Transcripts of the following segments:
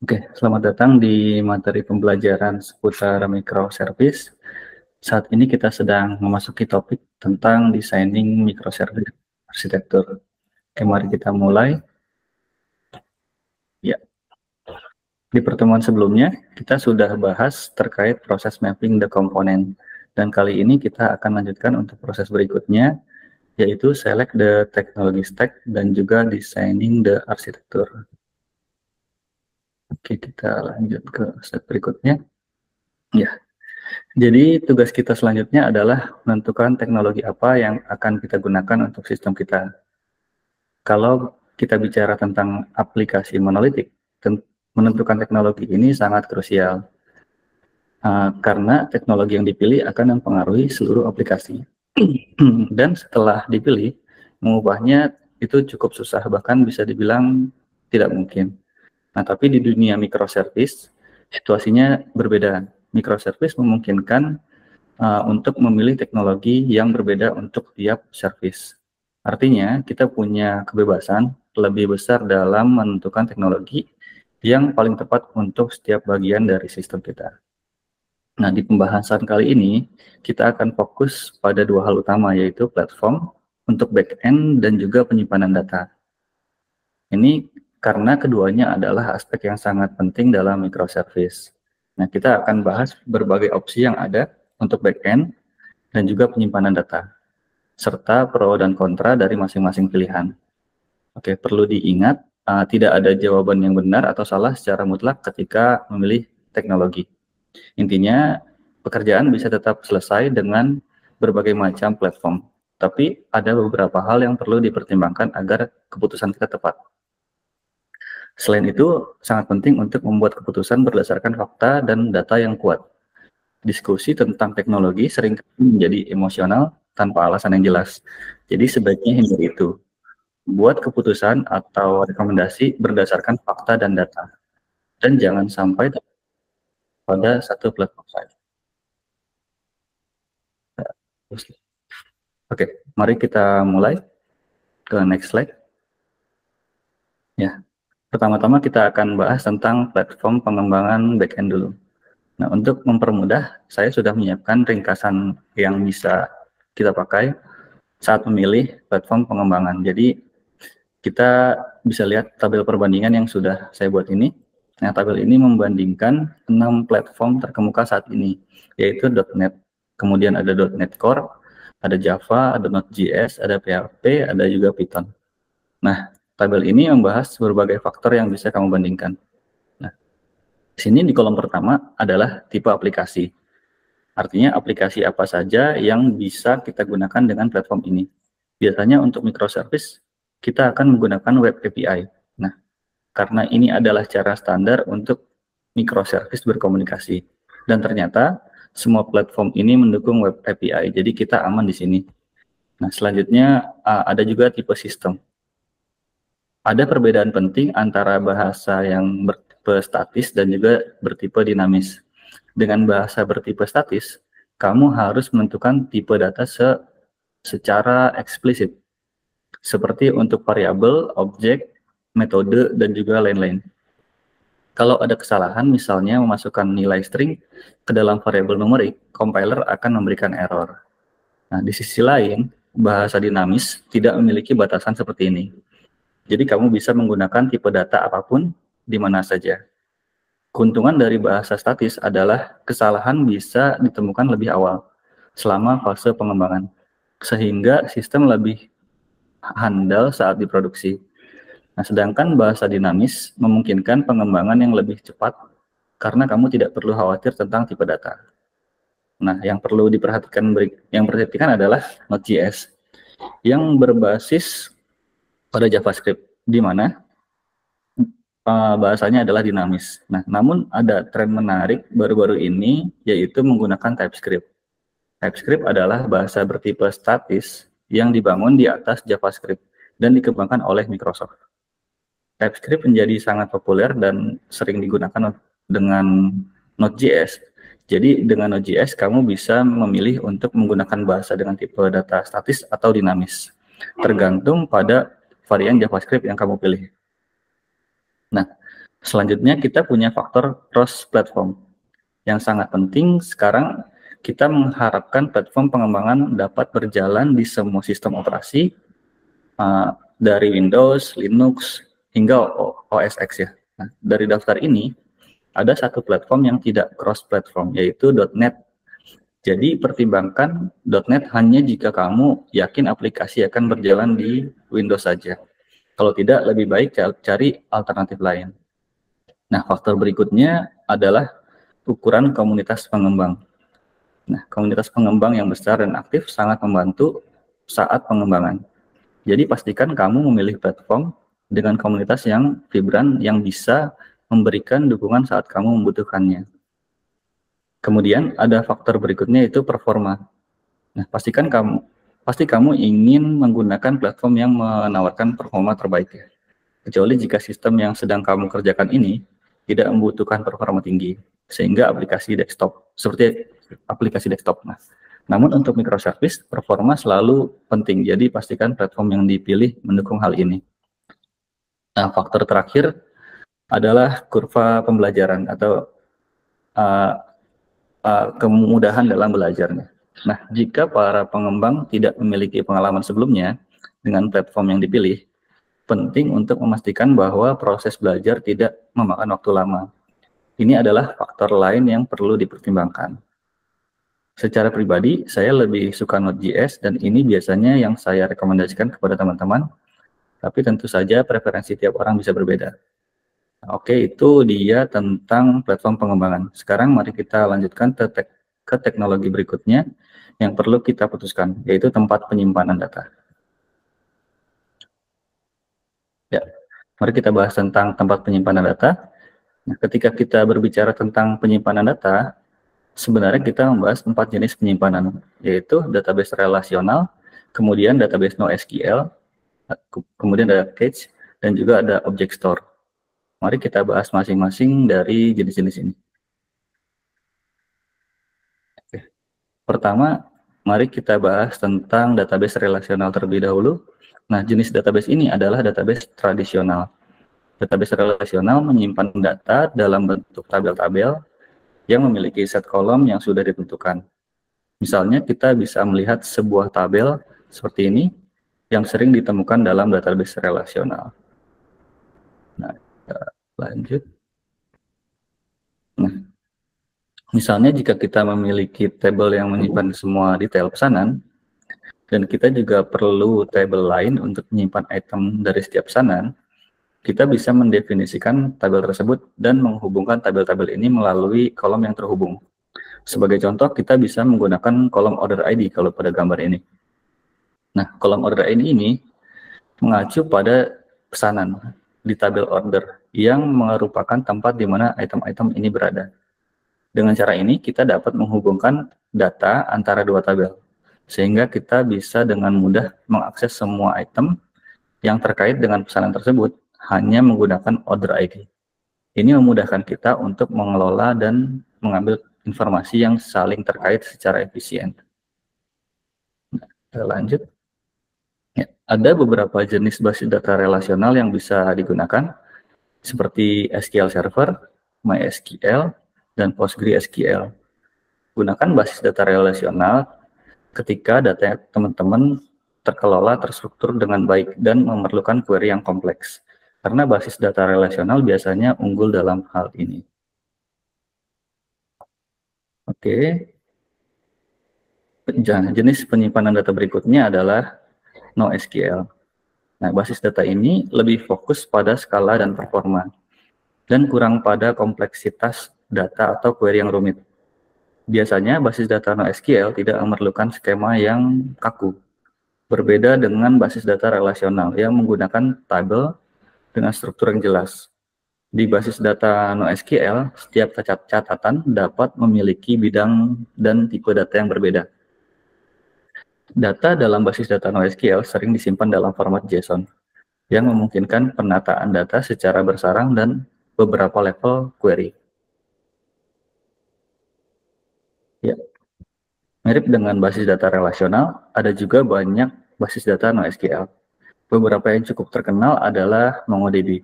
Oke, selamat datang di materi pembelajaran seputar microservice. Saat ini kita sedang memasuki topik tentang designing microservice arsitektur. Oke, mari kita mulai. Ya, di pertemuan sebelumnya kita sudah bahas terkait proses mapping the component. Dan kali ini kita akan lanjutkan untuk proses berikutnya, yaitu select the technology stack dan juga designing the arsitektur. Oke, kita lanjut ke step berikutnya. Ya. Jadi tugas kita selanjutnya adalah menentukan teknologi apa yang akan kita gunakan untuk sistem kita. Kalau kita bicara tentang aplikasi monolitik, menentukan teknologi ini sangat krusial. Karena teknologi yang dipilih akan mempengaruhi seluruh aplikasi. Dan setelah dipilih, mengubahnya itu cukup susah, bahkan bisa dibilang tidak mungkin. Nah, tapi di dunia microservice, situasinya berbeda. Microservice memungkinkan untuk memilih teknologi yang berbeda untuk tiap service. Artinya, kita punya kebebasan lebih besar dalam menentukan teknologi yang paling tepat untuk setiap bagian dari sistem kita. Nah, di pembahasan kali ini, kita akan fokus pada dua hal utama, yaitu platform untuk back-end dan juga penyimpanan data. Ini karena keduanya adalah aspek yang sangat penting dalam microservice. Nah, kita akan bahas berbagai opsi yang ada untuk back-end dan juga penyimpanan data, serta pro dan kontra dari masing-masing pilihan. Oke, perlu diingat, tidak ada jawaban yang benar atau salah secara mutlak ketika memilih teknologi. Intinya, pekerjaan bisa tetap selesai dengan berbagai macam platform, tapi ada beberapa hal yang perlu dipertimbangkan agar keputusan kita tepat. Selain itu, sangat penting untuk membuat keputusan berdasarkan fakta dan data yang kuat. Diskusi tentang teknologi sering menjadi emosional tanpa alasan yang jelas. Jadi sebaiknya hindari itu. Buat keputusan atau rekomendasi berdasarkan fakta dan data. Dan jangan sampai pada satu platform saja. Oke, mari kita mulai ke next slide. Ya, pertama-tama kita akan bahas tentang platform pengembangan backend dulu. Nah, untuk mempermudah, saya sudah menyiapkan ringkasan yang bisa kita pakai saat memilih platform pengembangan. Jadi, kita bisa lihat tabel perbandingan yang sudah saya buat ini. Nah, tabel ini membandingkan 6 platform terkemuka saat ini, yaitu .NET, kemudian ada .NET Core, ada Java, ada Node.js, ada PHP, ada juga Python. Nah, tabel ini membahas berbagai faktor yang bisa kamu bandingkan. Nah, di sini di kolom pertama adalah tipe aplikasi. Artinya aplikasi apa saja yang bisa kita gunakan dengan platform ini. Biasanya untuk microservice, kita akan menggunakan web API. Nah, karena ini adalah cara standar untuk microservice berkomunikasi. Dan ternyata semua platform ini mendukung web API, jadi kita aman di sini. Nah, selanjutnya ada juga tipe sistem. Ada perbedaan penting antara bahasa yang bertipe statis dan juga bertipe dinamis. Dengan bahasa bertipe statis, kamu harus menentukan tipe data secara eksplisit, seperti untuk variabel, objek, metode, dan juga lain-lain. Kalau ada kesalahan, misalnya memasukkan nilai string ke dalam variabel numerik, compiler akan memberikan error. Nah, di sisi lain, bahasa dinamis tidak memiliki batasan seperti ini. Jadi kamu bisa menggunakan tipe data apapun di mana saja. Keuntungan dari bahasa statis adalah kesalahan bisa ditemukan lebih awal selama fase pengembangan, sehingga sistem lebih handal saat diproduksi. Nah, sedangkan bahasa dinamis memungkinkan pengembangan yang lebih cepat karena kamu tidak perlu khawatir tentang tipe data. Nah, yang perlu diperhatikan adalah Node.js yang berbasis pada JavaScript, di mana bahasanya adalah dinamis. Nah, namun ada tren menarik baru-baru ini, yaitu menggunakan TypeScript. TypeScript adalah bahasa bertipe statis yang dibangun di atas JavaScript dan dikembangkan oleh Microsoft. TypeScript menjadi sangat populer dan sering digunakan dengan Node.js. Jadi dengan Node.js kamu bisa memilih untuk menggunakan bahasa dengan tipe data statis atau dinamis, tergantung pada varian JavaScript yang kamu pilih. Nah, Selanjutnya kita punya faktor cross platform. Yang sangat penting sekarang kita mengharapkan platform pengembangan dapat berjalan di semua sistem operasi dari Windows, Linux, hingga OS X ya. Nah, dari daftar ini ada satu platform yang tidak cross platform, yaitu .NET. Jadi pertimbangkan .NET hanya jika kamu yakin aplikasi akan berjalan di Windows saja. Kalau tidak, lebih baik cari alternatif lain. Nah, faktor berikutnya adalah ukuran komunitas pengembang. Nah, komunitas pengembang yang besar dan aktif sangat membantu saat pengembangan. Jadi pastikan kamu memilih platform dengan komunitas yang vibran yang bisa memberikan dukungan saat kamu membutuhkannya. Kemudian ada faktor berikutnya yaitu performa. Nah, pasti kamu ingin menggunakan platform yang menawarkan performa terbaik ya. Kecuali jika sistem yang sedang kamu kerjakan ini tidak membutuhkan performa tinggi, sehingga aplikasi desktop seperti aplikasi desktop. Nah, namun untuk microservice performa selalu penting. Jadi pastikan platform yang dipilih mendukung hal ini. Nah, faktor terakhir adalah kurva pembelajaran atau kemudahan dalam belajarnya. Nah, jika para pengembang tidak memiliki pengalaman sebelumnya dengan platform yang dipilih, penting untuk memastikan bahwa proses belajar tidak memakan waktu lama. Ini adalah faktor lain yang perlu dipertimbangkan. Secara pribadi, saya lebih suka Node.js dan ini biasanya yang saya rekomendasikan kepada teman-teman, tapi tentu saja preferensi tiap orang bisa berbeda. Oke, itu dia tentang platform pengembangan. Sekarang mari kita lanjutkan ke teknologi berikutnya yang perlu kita putuskan, yaitu tempat penyimpanan data. Ya, mari kita bahas tentang tempat penyimpanan data. Nah, ketika kita berbicara tentang penyimpanan data, sebenarnya kita membahas 4 jenis penyimpanan, yaitu database relasional, kemudian database NoSQL, kemudian ada cache, dan juga ada object store. Mari kita bahas masing-masing dari jenis-jenis ini. Oke. Pertama, mari kita bahas tentang database relasional terlebih dahulu. Nah, jenis database ini adalah database tradisional. Database relasional menyimpan data dalam bentuk tabel-tabel yang memiliki set kolom yang sudah ditentukan. Misalnya, kita bisa melihat sebuah tabel seperti ini yang sering ditemukan dalam database relasional. Nah, kita lanjut. Nah, misalnya jika kita memiliki tabel yang menyimpan semua detail pesanan, dan kita juga perlu tabel lain untuk menyimpan item dari setiap pesanan, kita bisa mendefinisikan tabel tersebut dan menghubungkan tabel-tabel ini melalui kolom yang terhubung. Sebagai contoh, kita bisa menggunakan kolom order ID kalau pada gambar ini. Nah, kolom order ID ini mengacu pada pesanan di tabel order yang merupakan tempat di mana item-item ini berada. Dengan cara ini, kita dapat menghubungkan data antara dua tabel, sehingga kita bisa dengan mudah mengakses semua item yang terkait dengan pesanan tersebut hanya menggunakan order ID. Ini memudahkan kita untuk mengelola dan mengambil informasi yang saling terkait secara efisien. Nah, kita lanjut. Ya, ada beberapa jenis basis data relasional yang bisa digunakan, seperti SQL Server, MySQL, dan PostgreSQL. Gunakan basis data relasional ketika data teman-teman terkelola terstruktur dengan baik dan memerlukan query yang kompleks, karena basis data relasional biasanya unggul dalam hal ini. Oke. Jenis penyimpanan data berikutnya adalah NoSQL. Nah, basis data ini lebih fokus pada skala dan performa, dan kurang pada kompleksitas data atau query yang rumit. Biasanya basis data NoSQL tidak memerlukan skema yang kaku, berbeda dengan basis data relasional yang menggunakan tabel dengan struktur yang jelas. Di basis data NoSQL, setiap catatan dapat memiliki bidang dan tipe data yang berbeda. Data dalam basis data NoSQL sering disimpan dalam format JSON, yang memungkinkan penataan data secara bersarang dan beberapa level query. Ya. Mirip dengan basis data relasional, ada juga banyak basis data NoSQL. Beberapa yang cukup terkenal adalah MongoDB,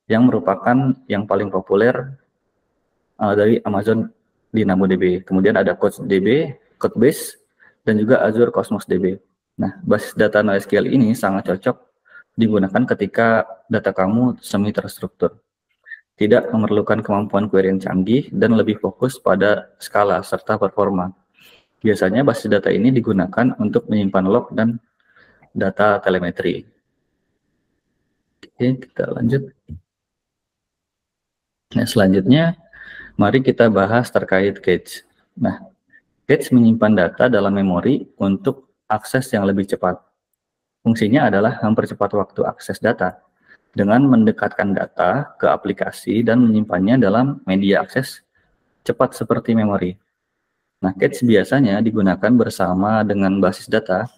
yang merupakan yang paling populer dari Amazon DynamoDB. Kemudian ada CouchDB, Codebase, dan juga Azure Cosmos DB. Nah, basis data NoSQL ini sangat cocok digunakan ketika data kamu semi terstruktur, tidak memerlukan kemampuan query yang canggih, dan lebih fokus pada skala serta performa. Biasanya basis data ini digunakan untuk menyimpan log dan data telemetri. Oke, kita lanjut. Nah, selanjutnya, mari kita bahas terkait cache. Nah, cache menyimpan data dalam memori untuk akses yang lebih cepat. Fungsinya adalah mempercepat waktu akses data dengan mendekatkan data ke aplikasi dan menyimpannya dalam media akses cepat seperti memori. Nah, cache biasanya digunakan bersama dengan basis data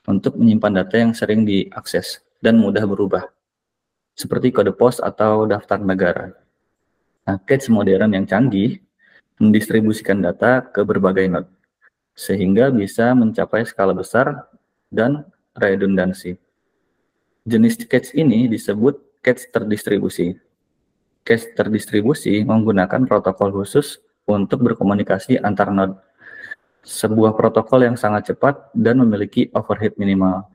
untuk menyimpan data yang sering diakses dan mudah berubah, seperti kode pos atau daftar negara. Nah, cache modern yang canggih mendistribusikan data ke berbagai node, sehingga bisa mencapai skala besar dan redundansi. Jenis cache ini disebut cache terdistribusi. Cache terdistribusi menggunakan protokol khusus untuk berkomunikasi antar node. Sebuah protokol yang sangat cepat dan memiliki overhead minimal.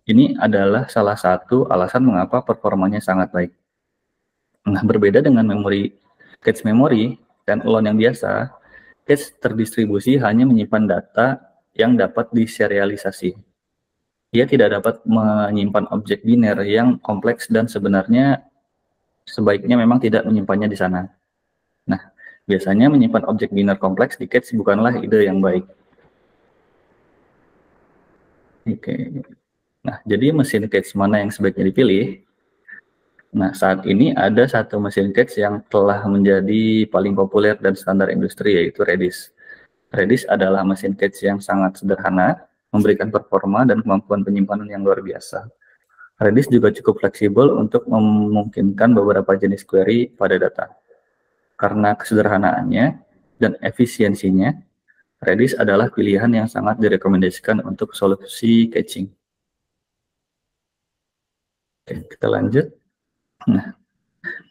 Ini adalah salah satu alasan mengapa performanya sangat baik. Nah, berbeda dengan cache memori dan alone yang biasa, cache terdistribusi hanya menyimpan data yang dapat diserialisasi. Ia tidak dapat menyimpan objek biner yang kompleks dan sebenarnya sebaiknya memang tidak menyimpannya di sana. Nah, biasanya menyimpan objek biner kompleks di cache bukanlah ide yang baik. Oke. Nah, jadi mesin cache mana yang sebaiknya dipilih? Nah, saat ini ada satu mesin cache yang telah menjadi paling populer dan standar industri, yaitu Redis. Redis adalah mesin cache yang sangat sederhana, memberikan performa dan kemampuan penyimpanan yang luar biasa. Redis juga cukup fleksibel untuk memungkinkan beberapa jenis query pada data. Karena kesederhanaannya dan efisiensinya, Redis adalah pilihan yang sangat direkomendasikan untuk solusi caching. Oke, kita lanjut. Nah,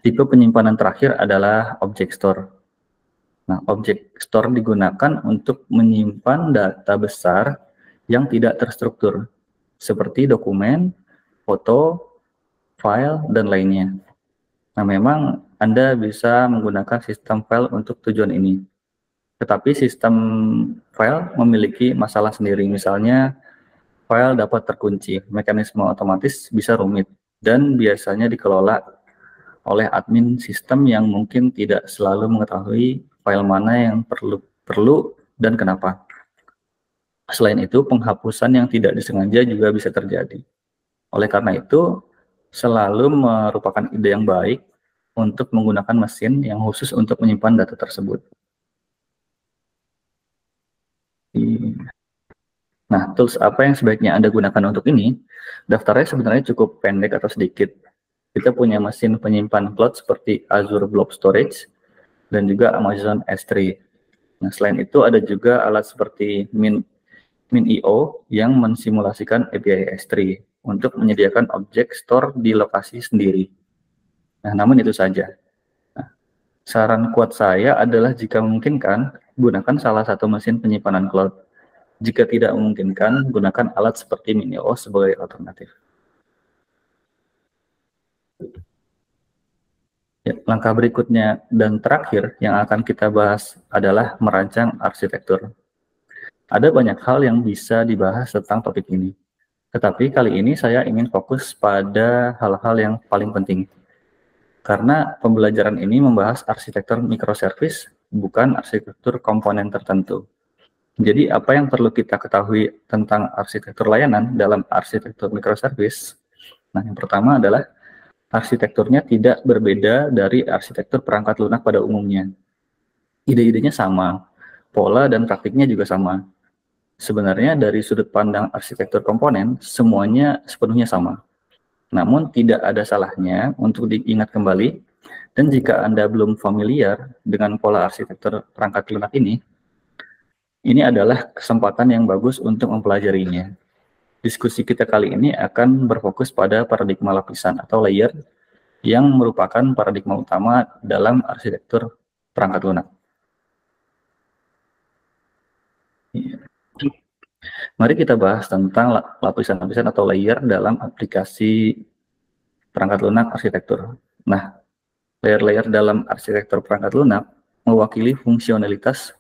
tipe penyimpanan terakhir adalah object store. Nah, object store digunakan untuk menyimpan data besar yang tidak terstruktur, seperti dokumen, foto, file, dan lainnya. Nah, memang Anda bisa menggunakan sistem file untuk tujuan ini. Tetapi sistem file memiliki masalah sendiri. Misalnya, file dapat terkunci, mekanisme otomatis bisa rumit, dan biasanya dikelola oleh admin sistem yang mungkin tidak selalu mengetahui file mana yang perlu dan kenapa. Selain itu, penghapusan yang tidak disengaja juga bisa terjadi. Oleh karena itu, selalu merupakan ide yang baik untuk menggunakan mesin yang khusus untuk menyimpan data tersebut. Nah, tools apa yang sebaiknya Anda gunakan untuk ini? Daftarnya sebenarnya cukup pendek atau sedikit. Kita punya mesin penyimpan cloud seperti Azure Blob Storage dan juga Amazon S3. Nah, selain itu ada juga alat seperti MinIO yang mensimulasikan API S3 untuk menyediakan objek store di lokasi sendiri. Nah, namun itu saja. Nah, saran kuat saya adalah jika memungkinkan, gunakan salah satu mesin penyimpanan cloud. Jika tidak memungkinkan, gunakan alat seperti MinIO sebagai alternatif. Ya, langkah berikutnya dan terakhir yang akan kita bahas adalah merancang arsitektur. Ada banyak hal yang bisa dibahas tentang topik ini. Tetapi kali ini saya ingin fokus pada hal-hal yang paling penting. Karena pembelajaran ini membahas arsitektur microservice, bukan arsitektur komponen tertentu. Jadi apa yang perlu kita ketahui tentang arsitektur layanan dalam arsitektur microservice? Nah, yang pertama adalah arsitekturnya tidak berbeda dari arsitektur perangkat lunak pada umumnya. Ide-idenya sama, pola dan praktiknya juga sama. Sebenarnya dari sudut pandang arsitektur komponen, semuanya sepenuhnya sama. Namun tidak ada salahnya untuk diingat kembali, dan jika Anda belum familiar dengan pola arsitektur perangkat lunak ini adalah kesempatan yang bagus untuk mempelajarinya. Diskusi kita kali ini akan berfokus pada paradigma lapisan atau layer yang merupakan paradigma utama dalam arsitektur perangkat lunak. Mari kita bahas tentang lapisan-lapisan atau layer dalam aplikasi perangkat lunak arsitektur. Nah, layer-layer dalam arsitektur perangkat lunak mewakili fungsionalitas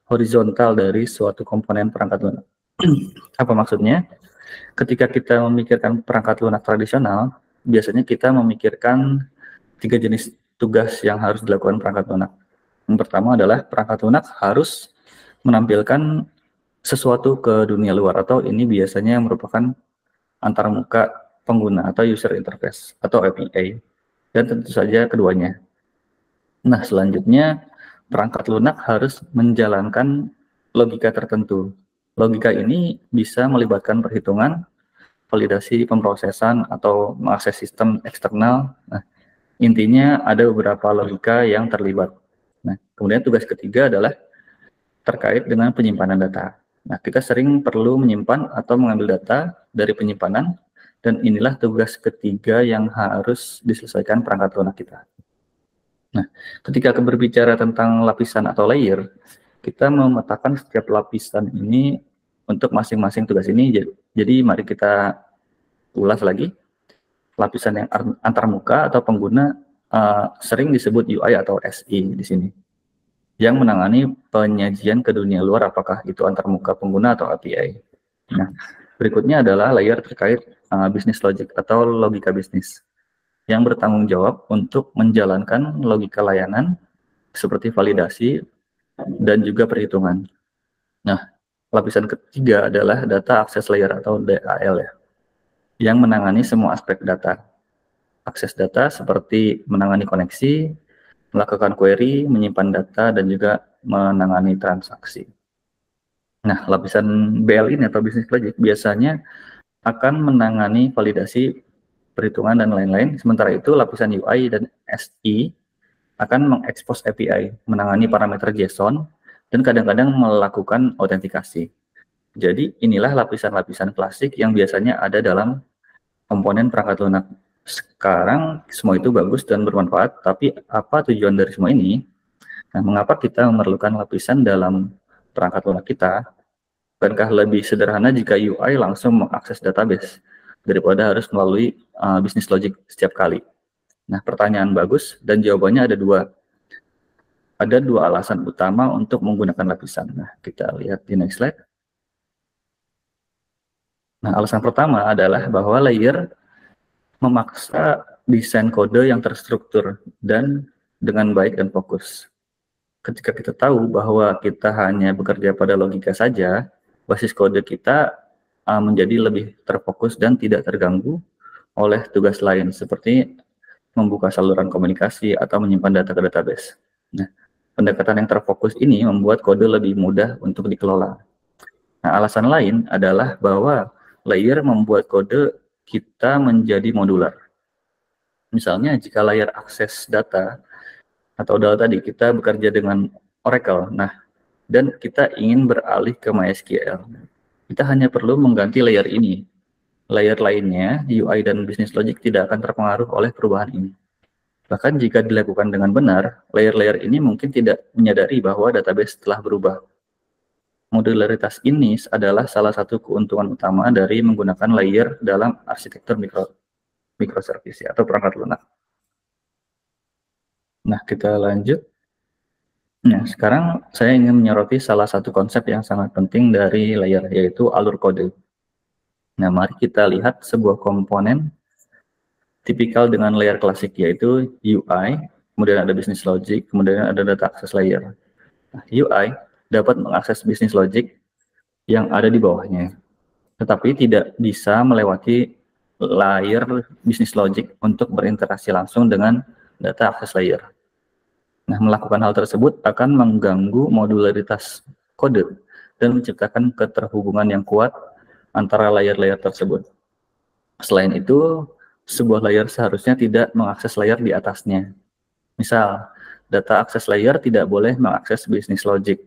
horizontal dari suatu komponen perangkat lunak. Apa maksudnya? Ketika kita memikirkan perangkat lunak tradisional, biasanya kita memikirkan 3 jenis tugas yang harus dilakukan perangkat lunak. Yang pertama adalah perangkat lunak harus menampilkan sesuatu ke dunia luar, atau ini biasanya merupakan antarmuka pengguna atau user interface atau API, dan tentu saja keduanya. Nah, selanjutnya perangkat lunak harus menjalankan logika tertentu. Logika ini bisa melibatkan perhitungan, validasi pemrosesan, atau mengakses sistem eksternal. Nah, intinya ada beberapa logika yang terlibat. Nah, kemudian tugas ketiga adalah terkait dengan penyimpanan data. Nah, kita sering perlu menyimpan atau mengambil data dari penyimpanan, dan inilah tugas ketiga yang harus diselesaikan perangkat lunak kita. Nah, ketika berbicara tentang lapisan atau layer, kita memetakan setiap lapisan ini untuk masing-masing tugas ini. Jadi mari kita ulas lagi. Lapisan yang antarmuka atau pengguna sering disebut UI atau SI di sini, yang menangani penyajian ke dunia luar, apakah itu antarmuka pengguna atau API. Nah, berikutnya adalah layer terkait business logic atau logika bisnis, yang bertanggung jawab untuk menjalankan logika layanan seperti validasi dan juga perhitungan. Nah, lapisan ketiga adalah data access layer atau DAL ya, yang menangani semua aspek data. Akses data seperti menangani koneksi, melakukan query, menyimpan data, dan juga menangani transaksi. Nah, lapisan BL ini atau business logic biasanya akan menangani validasi, perhitungan, dan lain-lain. Sementara itu, lapisan UI dan SI akan mengekspos API, menangani parameter JSON, dan kadang-kadang melakukan autentikasi. Jadi, inilah lapisan-lapisan klasik yang biasanya ada dalam komponen perangkat lunak. Sekarang semua itu bagus dan bermanfaat, tapi apa tujuan dari semua ini? Nah, mengapa kita memerlukan lapisan dalam perangkat lunak kita? Bukankah lebih sederhana jika UI langsung mengakses database daripada harus melalui business logic setiap kali? Nah, pertanyaan bagus, dan jawabannya ada dua. Ada dua alasan utama untuk menggunakan lapisan. Nah, kita lihat di next slide. Nah, alasan pertama adalah bahwa layer memaksa desain kode yang terstruktur dan dengan baik dan fokus. Ketika kita tahu bahwa kita hanya bekerja pada logika saja, basis kode kita menjadi lebih terfokus dan tidak terganggu oleh tugas lain seperti membuka saluran komunikasi atau menyimpan data ke database. Nah, pendekatan yang terfokus ini membuat kode lebih mudah untuk dikelola. Nah, alasan lain adalah bahwa layer membuat kode kita menjadi modular. Misalnya jika layer akses data atau data tadi kita bekerja dengan Oracle, nah, dan kita ingin beralih ke MySQL, kita hanya perlu mengganti layer ini. Layer lainnya, UI dan business logic tidak akan terpengaruh oleh perubahan ini. Bahkan jika dilakukan dengan benar, layer-layer ini mungkin tidak menyadari bahwa database telah berubah. Modularitas ini adalah salah satu keuntungan utama dari menggunakan layer dalam arsitektur microservice atau perangkat lunak. Nah, kita lanjut. Nah, sekarang saya ingin menyoroti salah satu konsep yang sangat penting dari layer, yaitu alur kode. Nah, mari kita lihat sebuah komponen tipikal dengan layer klasik, yaitu UI, kemudian ada business logic, kemudian ada data access layer. Nah, UI dapat mengakses business logic yang ada di bawahnya, tetapi tidak bisa melewati layer business logic untuk berinteraksi langsung dengan data access layer. Nah, melakukan hal tersebut akan mengganggu modularitas kode dan menciptakan keterhubungan yang kuat antara layer-layer tersebut. Selain itu, sebuah layer seharusnya tidak mengakses layer di atasnya. Misal, data access layer tidak boleh mengakses business logic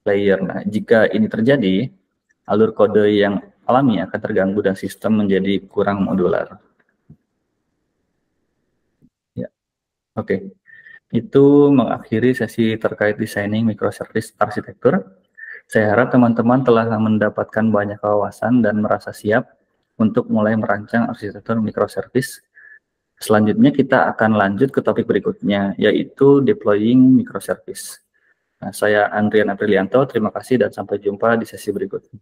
layer. Nah, jika ini terjadi, alur kode yang alami akan terganggu dan sistem menjadi kurang modular. Oke, itu mengakhiri sesi terkait designing microservice arsitektur. Saya harap teman-teman telah mendapatkan banyak wawasan dan merasa siap untuk mulai merancang arsitektur microservice. Selanjutnya kita akan lanjut ke topik berikutnya, yaitu deploying microservice. Nah, saya Andrian Aprilianto, terima kasih dan sampai jumpa di sesi berikutnya.